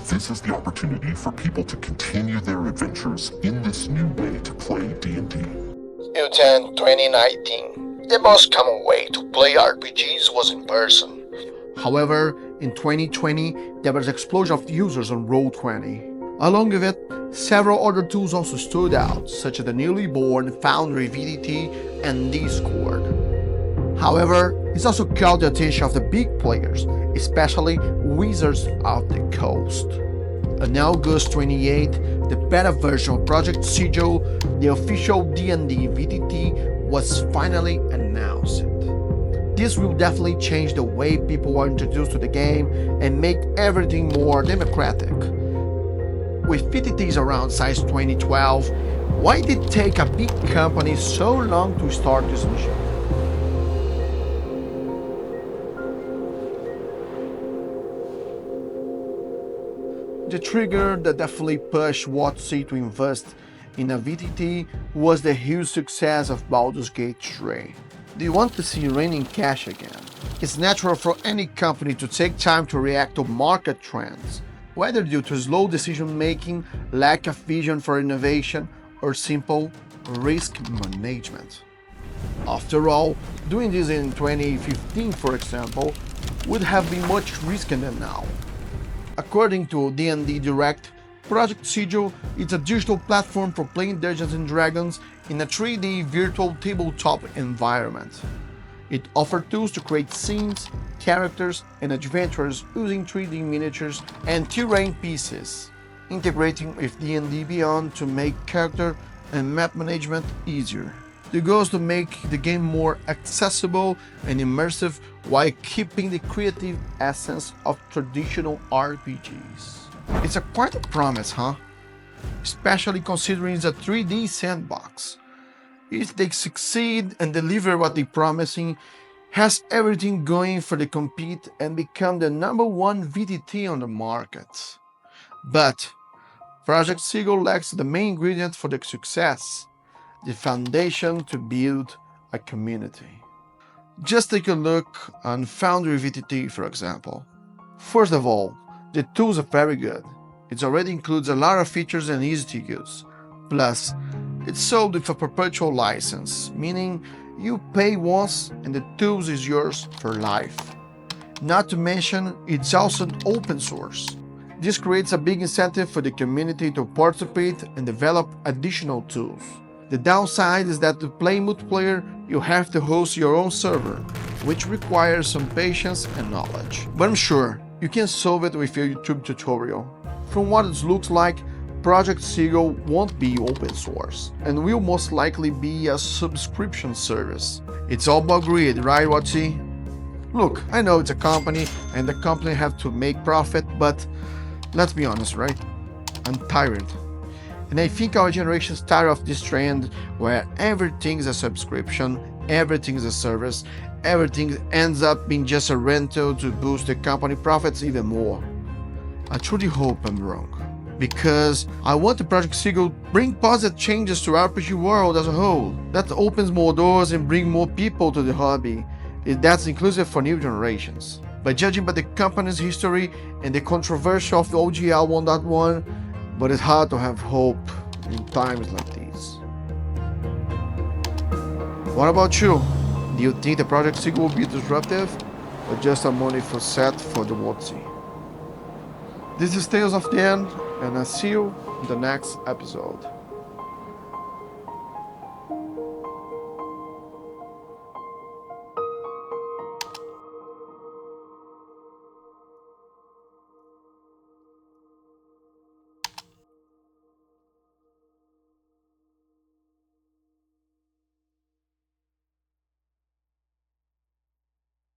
This is the opportunity for people to continue their adventures in this new way to play D&D. Until 2019, the most common way to play RPGs was in person. However, in 2020, there was an explosion of users on Roll20. Along with it, several other tools also stood out, such as the newly born Foundry VTT and Discord. However, it's also caught the attention of the big players, especially Wizards of the Coast. On August 28, the beta version of Project SIGIL, the official D&D VTT, was finally announced. This will definitely change the way people are introduced to the game and make everything more democratic. With VTTs around since 2012, why did it take a big company so long to start this mission? The trigger that definitely pushed WoTC to invest in a VTT was the huge success of Baldur's Gate 3. Do you want to see raining cash again? It's natural for any company to take time to react to market trends, whether due to slow decision-making, lack of vision for innovation, or simple risk management. After all, doing this in 2015, for example, would have been much riskier than now. According to D&D Direct, Project SIGIL is a digital platform for playing Dungeons & Dragons in a 3D virtual tabletop environment. It offers tools to create scenes, characters, and adventures using 3D miniatures and terrain pieces, integrating with D&D Beyond to make character and map management easier. The goal is to make the game more accessible and immersive while keeping the creative essence of traditional RPGs. It's quite a promise, huh? Especially considering it's a 3D sandbox. If they succeed and deliver what they're promising, has everything going for the compete and become the #1 VTT on the market. But Project SIGIL lacks the main ingredient for the success: the foundation to build a community. Just take a look on Foundry VTT, for example. First of all, the tools are very good. It already includes a lot of features and easy to use. Plus, it's sold with a perpetual license, meaning you pay once and the tools is yours for life. Not to mention, it's also open source. This creates a big incentive for the community to participate and develop additional tools. The downside is that to play multiplayer, you have to host your own server, which requires some patience and knowledge. But I'm sure you can solve it with your YouTube tutorial. From what it looks like, Project SIGIL won't be open source, and will most likely be a subscription service. It's all about greed, right, WoTC? Look, I know it's a company, and the company have to make profit, but let's be honest, right? I'm tired. And I think our generation is tired of this trend where everything is a subscription, everything is a service, everything ends up being just a rental to boost the company profits even more. I truly hope I'm wrong, because I want the Project SIGIL bring positive changes to RPG world as a whole. That opens more doors and bring more people to the hobby. That's inclusive for new generations. By judging by the company's history and the controversy of the OGL 1.1, but it's hard to have hope in times like these. What about you? Do you think the Project SIGIL will be disruptive, or just a money for set for the WoTC? This is Tales of the End, and I'll see you in the next episode.